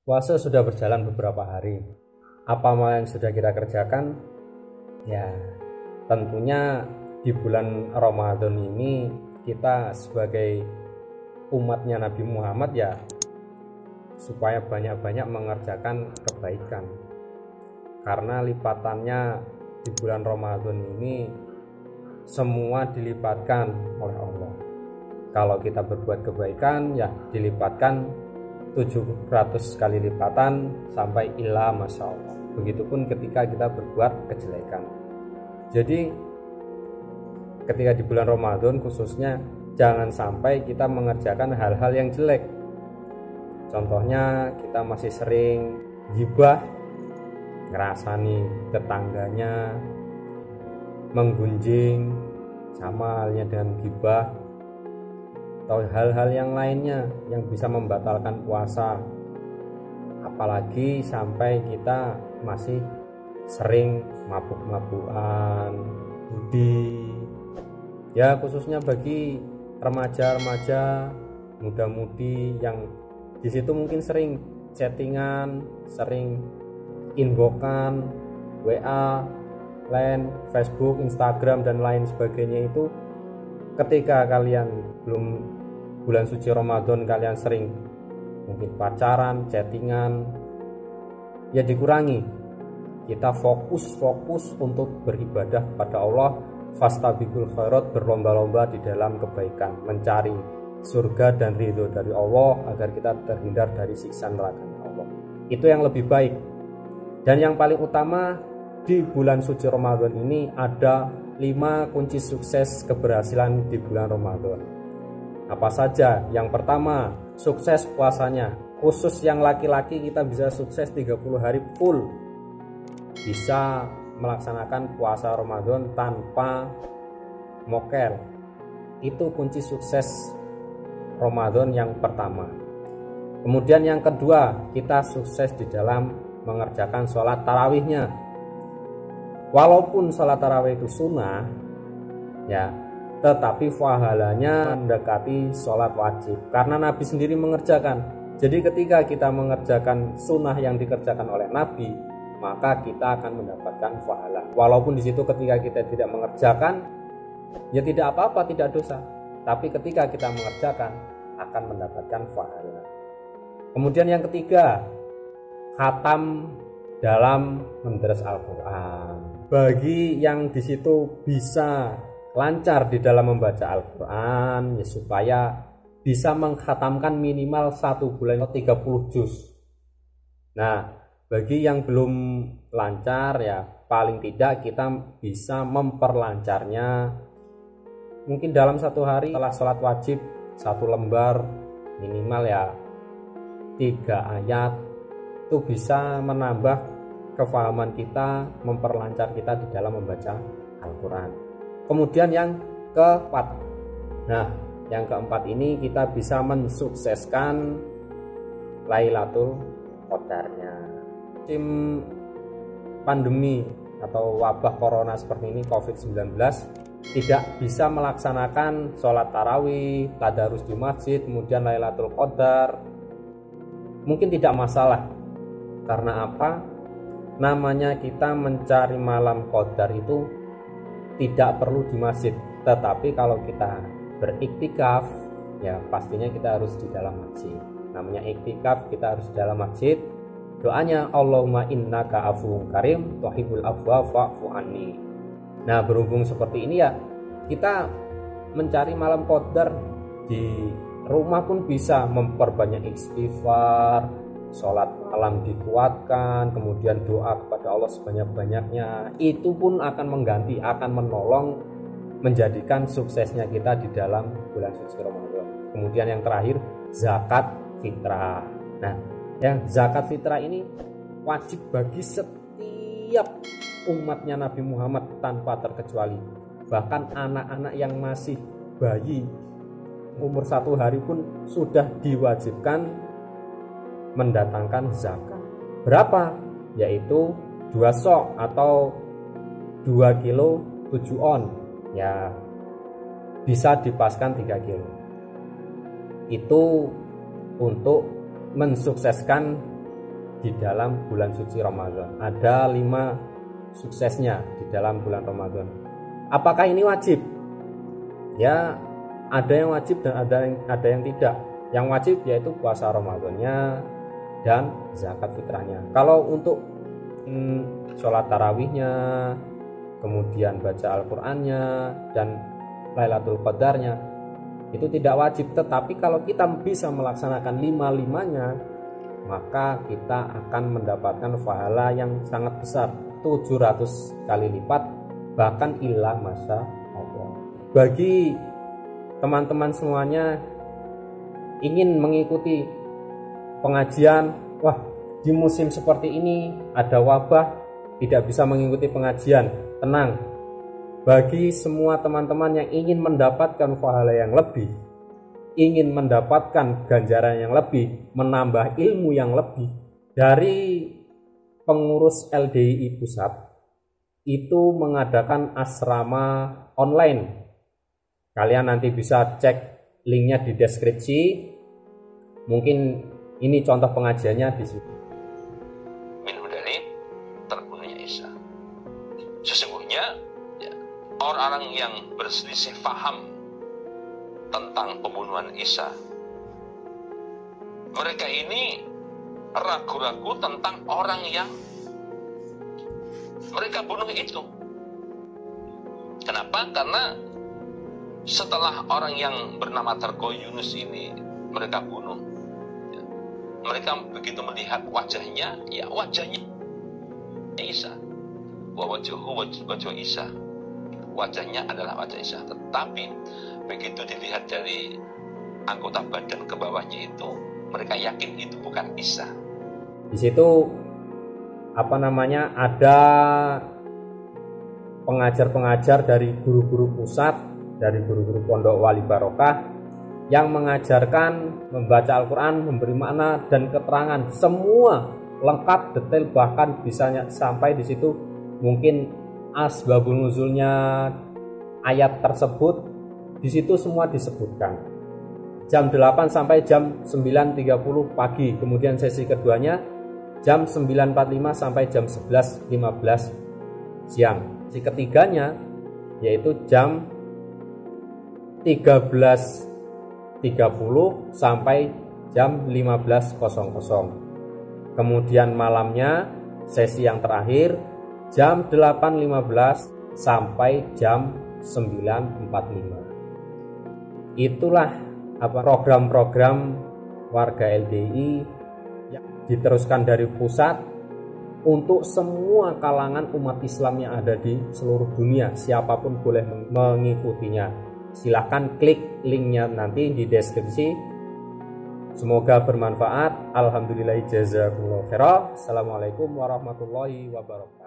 Puasa sudah berjalan beberapa hari. Apa yang sudah kita kerjakan? Ya, tentunya di bulan Ramadan ini kita sebagai umatnya Nabi Muhammad ya supaya banyak-banyak mengerjakan kebaikan. Karena lipatannya di bulan Ramadan ini semua dilipatkan oleh Allah. Kalau kita berbuat kebaikan ya dilipatkan 700 kali lipatan sampai ila masya Allah. Begitupun ketika kita berbuat kejelekan. Jadi ketika di bulan Ramadan khususnya jangan sampai kita mengerjakan hal-hal yang jelek. Contohnya kita masih sering gibah, ngerasani tetangganya, menggunjing, sama halnya dengan gibah, atau hal-hal yang lainnya yang bisa membatalkan puasa. Apalagi sampai kita masih sering mabuk-mabukan, judi. Ya khususnya bagi remaja-remaja, muda-mudi yang di situ mungkin sering chattingan, sering inbokan, WA, LINE, Facebook, Instagram dan lain sebagainya. Itu ketika kalian belum bulan suci Ramadan, kalian sering mungkin pacaran, chattingan, ya dikurangi. Kita fokus untuk beribadah pada Allah, fastabiqul khairat, berlomba-lomba di dalam kebaikan, mencari surga dan ridho dari Allah agar kita terhindar dari siksa neraka Allah. Itu yang lebih baik. Dan yang paling utama di bulan suci Ramadan ini ada 5 kunci sukses keberhasilan di bulan Ramadan. Apa saja? Yang pertama, sukses puasanya. Khusus yang laki-laki kita bisa sukses 30 hari full. Bisa melaksanakan puasa Ramadan tanpa mokel. Itu kunci sukses Ramadan yang pertama. Kemudian yang kedua, kita sukses di dalam mengerjakan sholat tarawihnya. Walaupun sholat tarawih itu sunnah, ya, tetapi pahalanya mendekati sholat wajib. Karena Nabi sendiri mengerjakan. Jadi ketika kita mengerjakan sunnah yang dikerjakan oleh Nabi, maka kita akan mendapatkan pahala. Walaupun di situ ketika kita tidak mengerjakan, ya tidak apa-apa, tidak dosa. Tapi ketika kita mengerjakan, akan mendapatkan pahala. Kemudian yang ketiga, khatam dalam mendres Al-Quran. Bagi yang di situ bisa lancar di dalam membaca Al-Quran, ya supaya bisa mengkhatamkan minimal 1 bulan 30 juz. Nah, bagi yang belum lancar ya paling tidak kita bisa memperlancarnya. Mungkin dalam 1 hari setelah sholat wajib 1 lembar minimal ya 3 ayat, itu bisa menambah kefahaman kita, memperlancar kita di dalam membaca Al-Quran. Kemudian yang keempat, nah yang keempat ini kita bisa mensukseskan Lailatul Qadarnya. Musim pandemi atau wabah corona seperti ini, COVID-19, tidak bisa melaksanakan sholat tarawih, tadarus di masjid, kemudian Lailatul Qadar, mungkin tidak masalah. Karena apa? Namanya kita mencari malam qadar itu tidak perlu di masjid. Tetapi kalau kita beriktikaf, ya pastinya kita harus di dalam masjid. Namanya iktikaf, kita harus di dalam masjid. Doanya Allahumma innaka afuwun karim tuhibbul afwa fa'fu anni. Nah, berhubung seperti ini ya, kita mencari malam qadar di rumah pun bisa, memperbanyak istighfar, sholat malam dikuatkan, kemudian doa kepada Allah sebanyak-banyaknya. Itu pun akan mengganti, akan menolong, menjadikan suksesnya kita di dalam bulan suci Ramadan. Kemudian yang terakhir, zakat fitrah. Nah, yang zakat fitrah ini wajib bagi setiap umatnya Nabi Muhammad tanpa terkecuali. Bahkan anak-anak yang masih bayi umur 1 hari pun sudah diwajibkan mendatangkan zakat. Berapa? Yaitu 2 sok atau 2 kilo 7 on, ya bisa dipaskan 3 kilo. Itu untuk mensukseskan di dalam bulan suci Ramadan. Ada 5 suksesnya di dalam bulan Ramadan. Apakah ini wajib? Ya, ada yang wajib dan ada yang tidak. Yang wajib yaitu puasa Ramadannya dan zakat fitrahnya. Kalau untuk sholat tarawihnya, kemudian baca Al-Qur'annya dan Lailatul Qadarnya, itu tidak wajib. Tetapi kalau kita bisa melaksanakan 5-5-nya, maka kita akan mendapatkan pahala yang sangat besar, 700 kali lipat, bahkan ila masya Allah. Bagi teman-teman semuanya ingin mengikuti pengajian, wah di musim seperti ini ada wabah, tidak bisa mengikuti pengajian, tenang. Bagi semua teman-teman yang ingin mendapatkan pahala yang lebih, ingin mendapatkan ganjaran yang lebih, menambah ilmu yang lebih, dari pengurus LDII Pusat itu mengadakan asrama online. Kalian nanti bisa cek linknya di deskripsi. Mungkin ini contoh pengajiannya di situ. Minum dari terbunuhnya Isa. Sesungguhnya ya, orang-orang yang berselisih paham tentang pembunuhan Isa, mereka ini ragu-ragu tentang orang yang mereka bunuh itu. Kenapa? Karena setelah orang yang bernama Tarko Yunus ini mereka bunuh, ya, mereka begitu melihat wajahnya, ya wajahnya Isa, wajah Isa, wajahnya adalah wajah Isa. Tetapi begitu dilihat dari anggota badan ke bawahnya itu, mereka yakin itu bukan Isa. Di situ ada pengajar-pengajar dari guru-guru pusat, dari guru-guru pondok Wali Barokah yang mengajarkan membaca Al-Quran, memberi makna dan keterangan semua lengkap, detail, bahkan bisa sampai di situ mungkin asbabun nuzulnya ayat tersebut, di situ semua disebutkan. Jam 8 sampai jam 9.30 pagi, kemudian sesi keduanya jam 9.45 sampai jam 11.15 siang. Sesi ketiganya yaitu jam 13.30 sampai jam 15.00. Kemudian malamnya sesi yang terakhir jam 8.15 sampai jam 9.45. Itulah program-program warga LDI yang diteruskan dari pusat untuk semua kalangan umat Islam yang ada di seluruh dunia. Siapapun boleh mengikutinya. Silahkan klik linknya nanti di deskripsi. Semoga bermanfaat. Alhamdulillah jazakumullah khairan. Assalamualaikum warahmatullahi wabarakatuh.